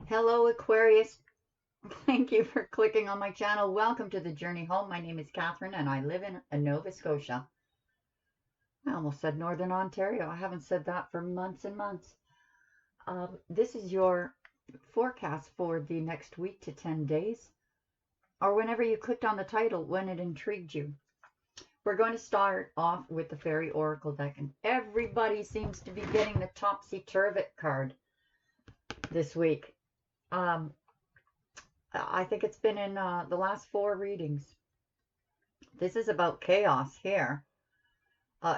Hello, Aquarius. Thank you for clicking on my channel. Welcome to the journey home. My name is Catherine and I live in Nova Scotia. I almost said Northern Ontario. I haven't said that for months and months. This is your forecast for the next week to 10 days, or whenever you clicked on the title, when it intrigued you. We're going to start off with the Fairy Oracle deck, and everybody seems to be getting the Topsy-Turvy card this week. I think it's been in the last 4 readings. This is about chaos here.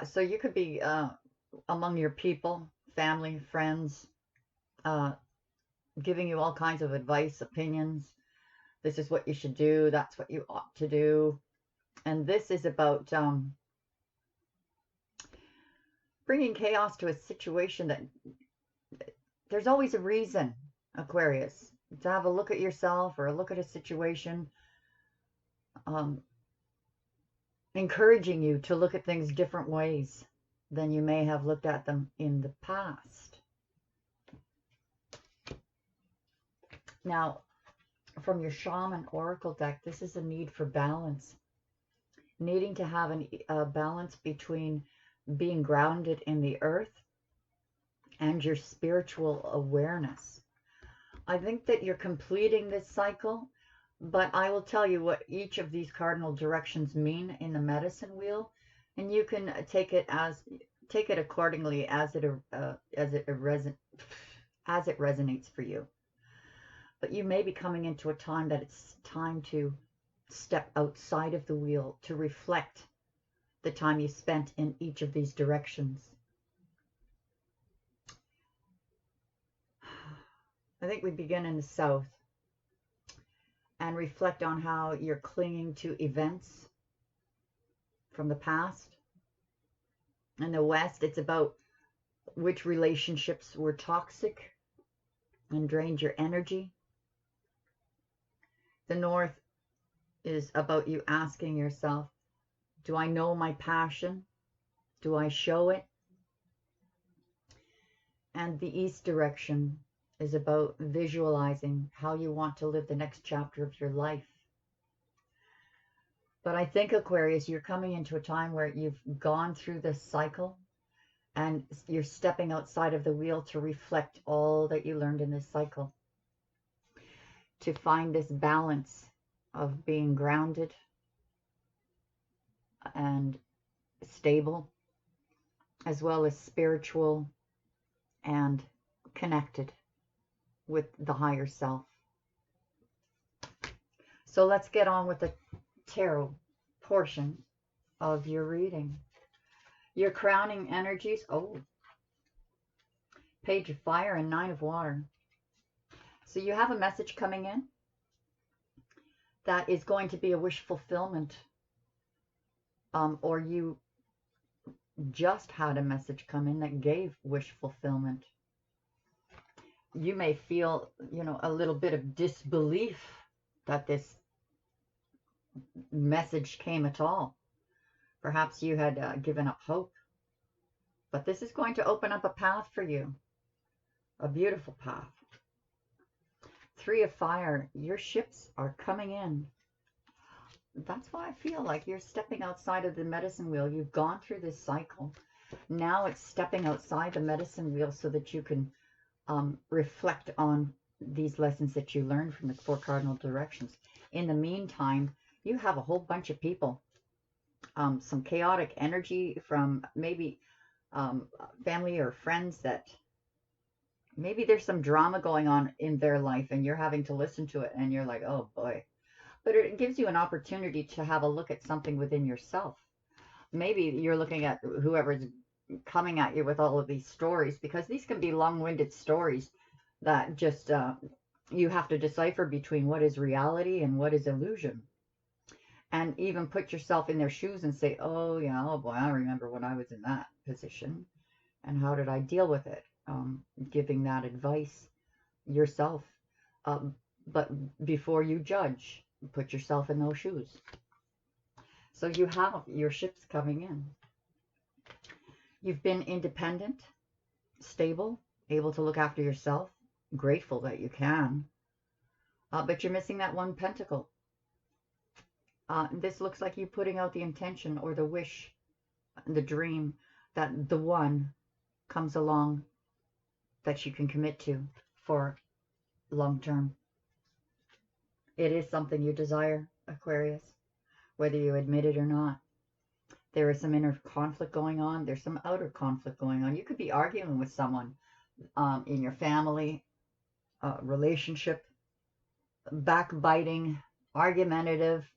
So you could be among your people, family, friends, giving you all kinds of advice, opinions. This is what you should do. That's what you ought to do. And this is about bringing chaos to a situation that there's always a reason, Aquarius, to have a look at yourself or a look at a situation, encouraging you to look at things different ways than you may have looked at them in the past. Now, from your Shaman Oracle deck, this is a need for balance. Needing to have a balance between being grounded in the earth and your spiritual awareness. I think that you're completing this cycle, but I will tell you what each of these cardinal directions mean in the medicine wheel, and you can take it accordingly as it resonates for you. But you may be coming into a time that it's time to step outside of the wheel to reflect the time you spent in each of these directions. I think we begin in the south and reflect on how you're clinging to events from the past. In the west, it's about which relationships were toxic and drained your energy. The north is about you asking yourself, do I know my passion? Do I show it? And the east direction is about visualizing how you want to live the next chapter of your life. But I think, Aquarius, you're coming into a time where you've gone through this cycle and you're stepping outside of the wheel to reflect all that you learned in this cycle, to find this balance of being grounded and stable, as well as spiritual and connected with the higher self. So let's get on with the tarot portion of your reading. Your crowning energies, Page of Fire and 9 of Water. So you have a message coming in that is going to be a wish fulfillment, or you just had a message come in that gave wish fulfillment. You may feel, a little bit of disbelief that this message came at all. Perhaps you had given up hope. But this is going to open up a path for you. A beautiful path. 3 of Fire. Your ships are coming in. That's why I feel like you're stepping outside of the medicine wheel. You've gone through this cycle. Now it's stepping outside the medicine wheel so that you can reflect on these lessons that you learned from the 4 cardinal directions. In the meantime, you have a whole bunch of people, some chaotic energy from maybe family or friends that maybe there's some drama going on in their life and you're having to listen to it and you're like, oh boy. But it gives you an opportunity to have a look at something within yourself. Maybe you're looking at whoever's coming at you with all of these stories, because these can be long-winded stories that just you have to decipher between what is reality and what is illusion. And even put yourself in their shoes and say, oh yeah, oh boy, I remember when I was in that position. And how did I deal with it? Giving that advice yourself. But before you judge, put yourself in those shoes. So you have your ships coming in. You've been independent, stable, able to look after yourself. grateful that you can. But you're missing that one pentacle. This looks like you putting out the intention or the wish, the dream that the one comes along that you can commit to for long term. It is something you desire, Aquarius, whether you admit it or not. There is some inner conflict going on. There's some outer conflict going on. You could be arguing with someone in your family, relationship, backbiting, argumentative.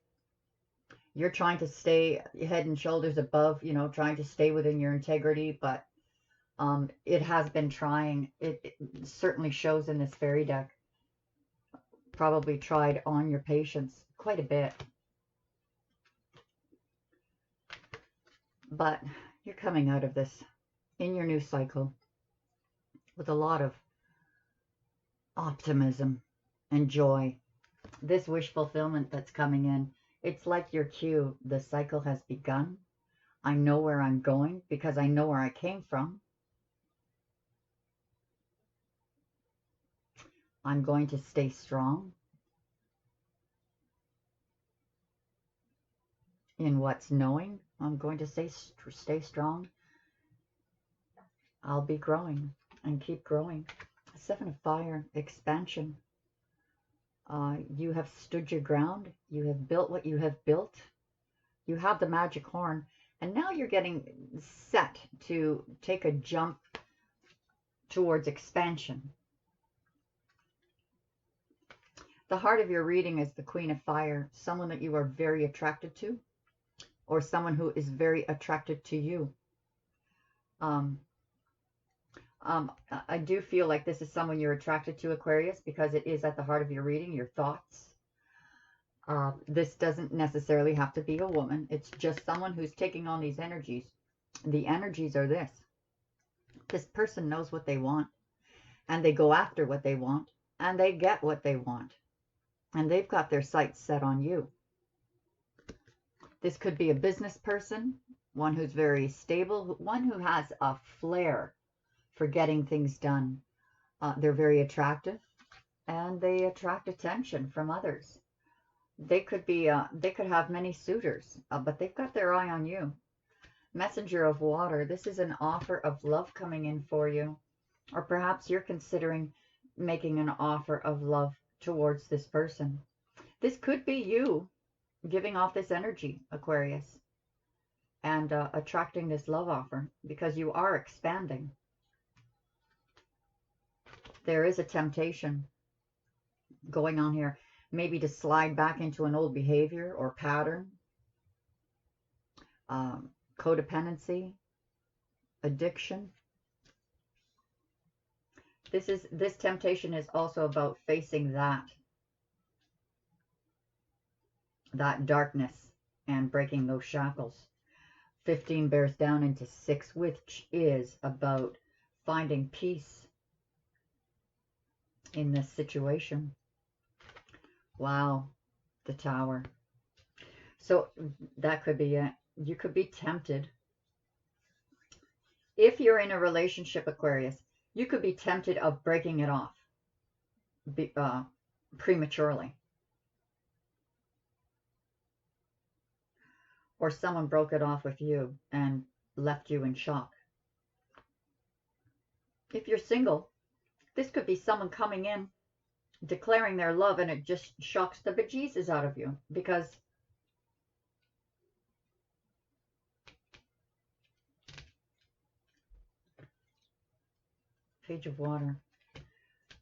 You're trying to stay head and shoulders above, trying to stay within your integrity, but it has been trying. It certainly shows in this fairy deck. Probably tried on your patience quite a bit. But you're coming out of this in your new cycle with a lot of optimism and joy. This wish fulfillment that's coming in, it's like your cue. The cycle has begun. I know where I'm going because I know where I came from. I'm going to stay strong in what's knowing. I'm going to stay strong. I'll be growing and keep growing. Seven of Fire, expansion. You have stood your ground. You have built what you have built. You have the magic horn. And now you're getting set to take a jump towards expansion. The heart of your reading is the Queen of Fire, someone that you are very attracted to, or someone who is very attracted to you. I do feel like this is someone you're attracted to, Aquarius, because it is at the heart of your reading, your thoughts. This doesn't necessarily have to be a woman. It's just someone who's taking on these energies. The energies are this. This person knows what they want, and they go after what they want, and they get what they want. And they've got their sights set on you. This could be a business person, one who's very stable, one who has a flair for getting things done. They're very attractive, and they attract attention from others. They could be, they could have many suitors, but they've got their eye on you. Messenger of Water. This is an offer of love coming in for you, or perhaps you're considering making an offer of love towards this person. This could be you giving off this energy, Aquarius, and attracting this love offer because you are expanding. There is a temptation going on here, maybe to slide back into an old behavior or pattern, codependency, addiction. This temptation is also about facing that darkness and breaking those shackles. 15 bears down into 6, which is about finding peace in this situation. Wow, the Tower. So that could be it. You could be tempted. If you're in a relationship, Aquarius, you could be tempted of breaking it off prematurely. Or someone broke it off with you and left you in shock. If you're single, this could be someone coming in, declaring their love, and it just shocks the bejesus out of you because Page of Water.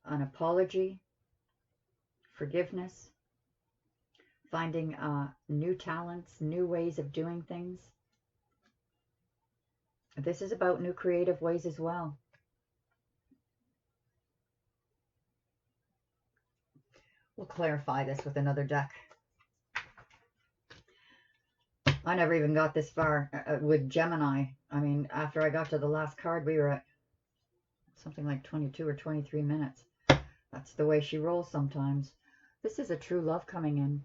An apology, forgiveness, finding new talents, new ways of doing things. This is about new creative ways as well. We'll clarify this with another deck. I never even got this far with Gemini. I mean, after I got to the last card, we were at something like 22 or 23 minutes. That's the way she rolls sometimes. This is a true love coming in.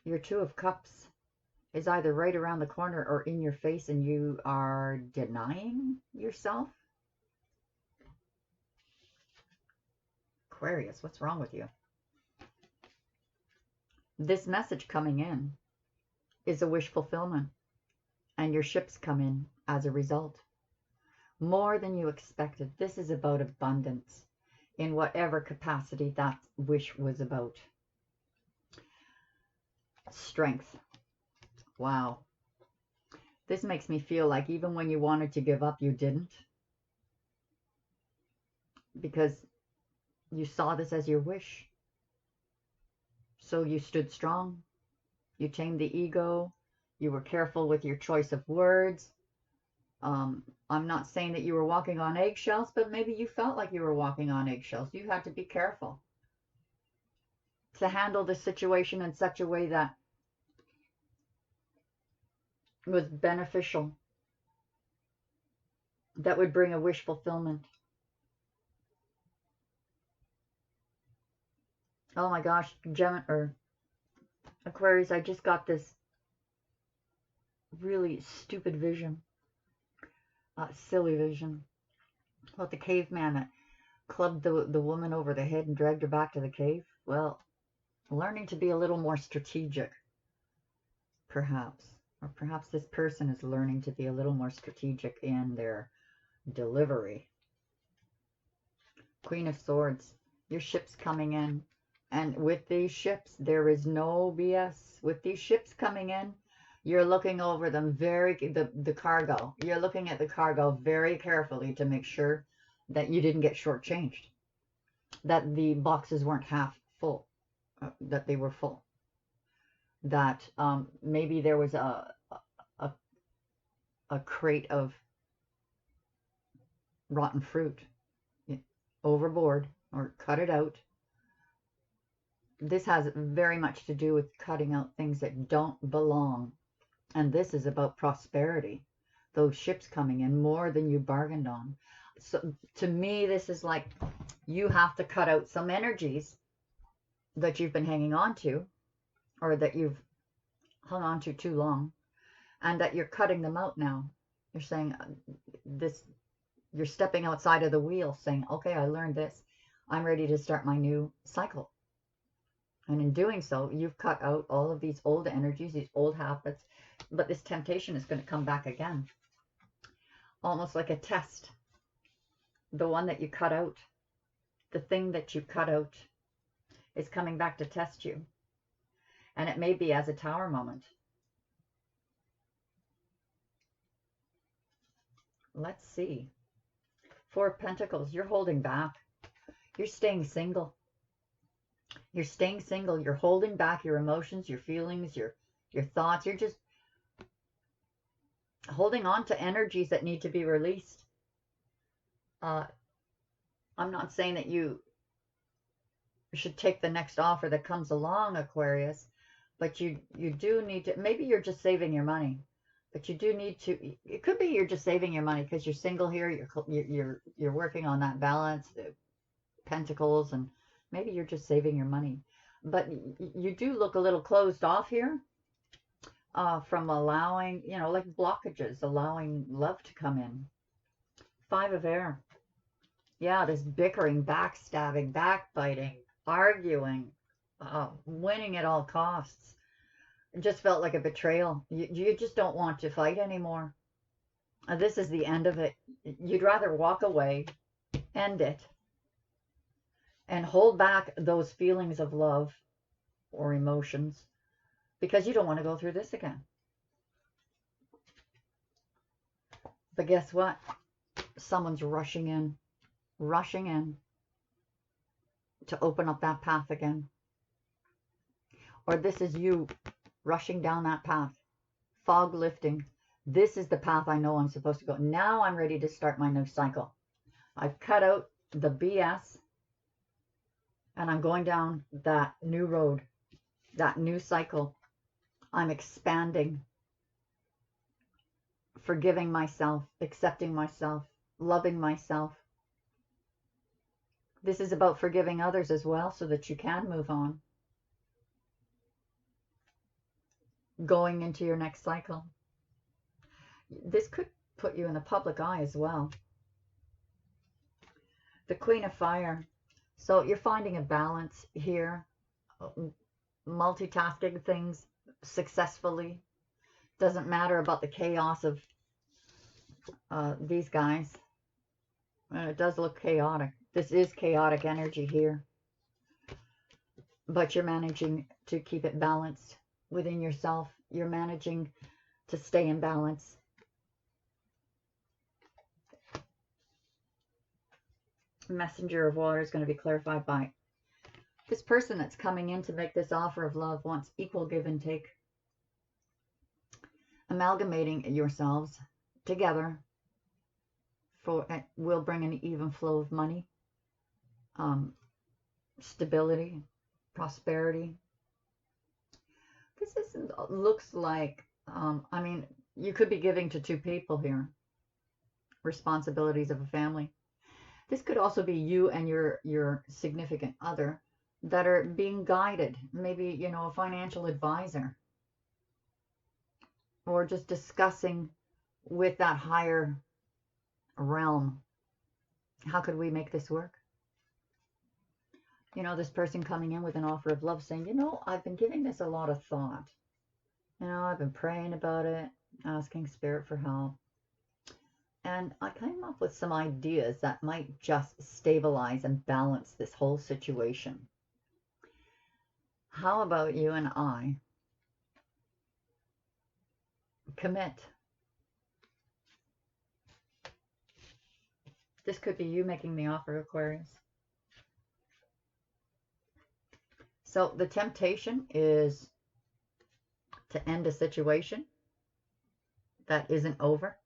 Your Two of Cups is either right around the corner or in your face, and you are denying yourself. Aquarius, what's wrong with you? This message coming in is a wish fulfillment, and your ships come in as a result. More than you expected. This is about abundance in whatever capacity that wish was about. Strength. Wow. This makes me feel like even when you wanted to give up, you didn't. Because you saw this as your wish. So you stood strong. You tamed the ego. You were careful with your choice of words. I'm not saying that you were walking on eggshells, but maybe you felt like you were walking on eggshells. You had to be careful to handle the situation in such a way that was beneficial, that would bring a wish fulfillment. Oh my gosh, Gemini or Aquarius, I just got this really stupid vision, silly vision, about the caveman that clubbed the woman over the head and dragged her back to the cave. Well, learning to be a little more strategic, perhaps. Or perhaps this person is learning to be a little more strategic in their delivery. Queen of Swords, your ship's coming in. And with these ships, there is no BS. With these ships coming in, you're looking over them the cargo. You're looking at the cargo very carefully to make sure that you didn't get shortchanged. That the boxes weren't half full. That they were full. That maybe there was a crate of rotten fruit overboard, or cut it out. This has very much to do with cutting out things that don't belong. And this is about prosperity. Those ships coming in, more than you bargained on. So to me, this is like you have to cut out some energies that you've been hanging on to, or that you've hung on to too long, and that you're cutting them out now. You're saying this, you're stepping outside of the wheel, saying, okay, I learned this. I'm ready to start my new cycle. And in doing so, you've cut out all of these old energies, these old habits, but this temptation is going to come back again. Almost like a test. The one that you cut out, the thing that you cut out, is coming back to test you. And it may be as a tower moment. Let's see. Four of Pentacles, you're holding back. You're staying single. You're staying single. You're holding back your emotions, your feelings, your thoughts. You're just holding on to energies that need to be released. I'm not saying that you should take the next offer that comes along, Aquarius, but you do need to, maybe you're just saving your money, but you do need to, it could be you're just saving your money because you're single here, you're working on that balance, the Pentacles, and maybe you're just saving your money. But you do look a little closed off here from allowing, like blockages, allowing love to come in. Five of Air. Yeah, this bickering, backstabbing, backbiting, arguing, winning at all costs. It just felt like a betrayal. You just don't want to fight anymore. This is the end of it. You'd rather walk away, end it, and hold back those feelings of love or emotions because you don't want to go through this again. But guess what? Someone's rushing in to open up that path again. Or this is you rushing down that path, fog lifting. This is the path I know I'm supposed to go. Now I'm ready to start my new cycle. I've cut out the BS and I'm going down that new road, that new cycle. I'm expanding, forgiving myself, accepting myself, loving myself. This is about forgiving others as well so that you can move on. Going into your next cycle. This could put you in the public eye as well. The Queen of Fire. So you're finding a balance here, multitasking things successfully. Doesn't matter about the chaos of these guys. It does look chaotic. This is chaotic energy here. But you're managing to keep it balanced within yourself. You're managing to stay in balance. Messenger of water is going to be clarified by this person that's coming in to make this offer of love wants equal give and take. Amalgamating yourselves together will bring an even flow of money, stability, prosperity. This looks like, I mean, you could be giving to two people here, responsibilities of a family. This could also be you and your significant other that are being guided, maybe, you know, a financial advisor, or just discussing with that higher realm, how could we make this work? You know, this person coming in with an offer of love saying, you know, I've been giving this a lot of thought. You know, I've been praying about it, asking Spirit for help. And I came up with some ideas that might just stabilize and balance this whole situation. How about you and I commit? This could be you making the offer, Aquarius. So the temptation is to end a situation that isn't over,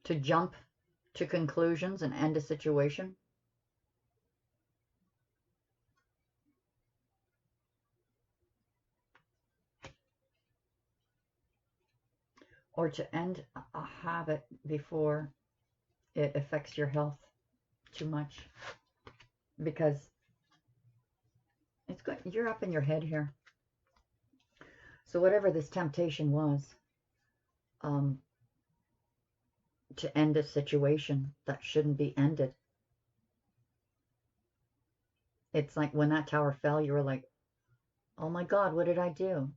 to jump to conclusions and end a situation. Or to end a habit before it affects your health too much. Because it's good. You're up in your head here. So whatever this temptation was, to end a situation that shouldn't be ended. It's like when that tower fell, you were like, oh my God, what did I do?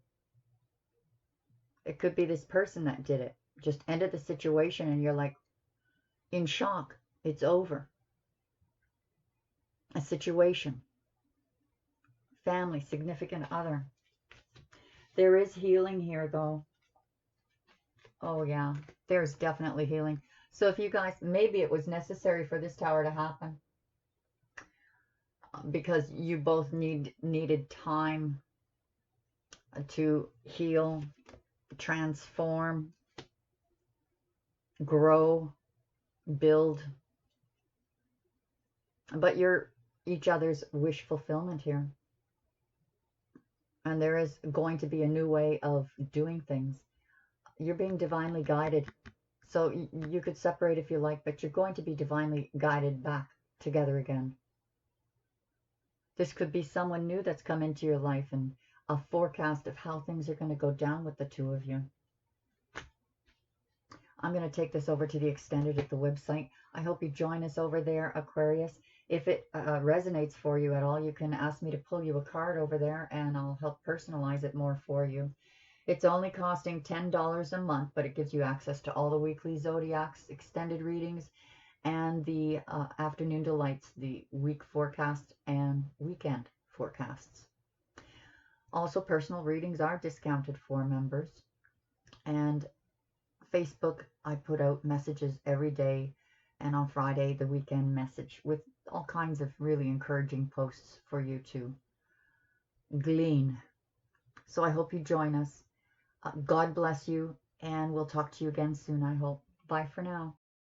It could be this person that did it, just ended the situation, and you're like in shock. It's over. A situation, family, significant other. There is healing here, though. Oh, yeah, there's definitely healing. So if you guys, maybe it was necessary for this tower to happen because you both needed time to heal, transform, grow, build. But you're each other's wish fulfillment here. And there is going to be a new way of doing things. You're being divinely guided. So you could separate if you like, but you're going to be divinely guided back together again. This could be someone new that's come into your life and a forecast of how things are going to go down with the two of you. I'm going to take this over to the extended at the website. I hope you join us over there, Aquarius. If it resonates for you at all, you can ask me to pull you a card over there and I'll help personalize it more for you. It's only costing $10 a month, but it gives you access to all the weekly Zodiacs, extended readings, and the afternoon delights, the week forecast and weekend forecasts. Also, personal readings are discounted for members. And Facebook, I put out messages every day, and on Friday, the weekend message with all kinds of really encouraging posts for you to glean. So I hope you join us. God bless you, and we'll talk to you again soon, I hope. Bye for now.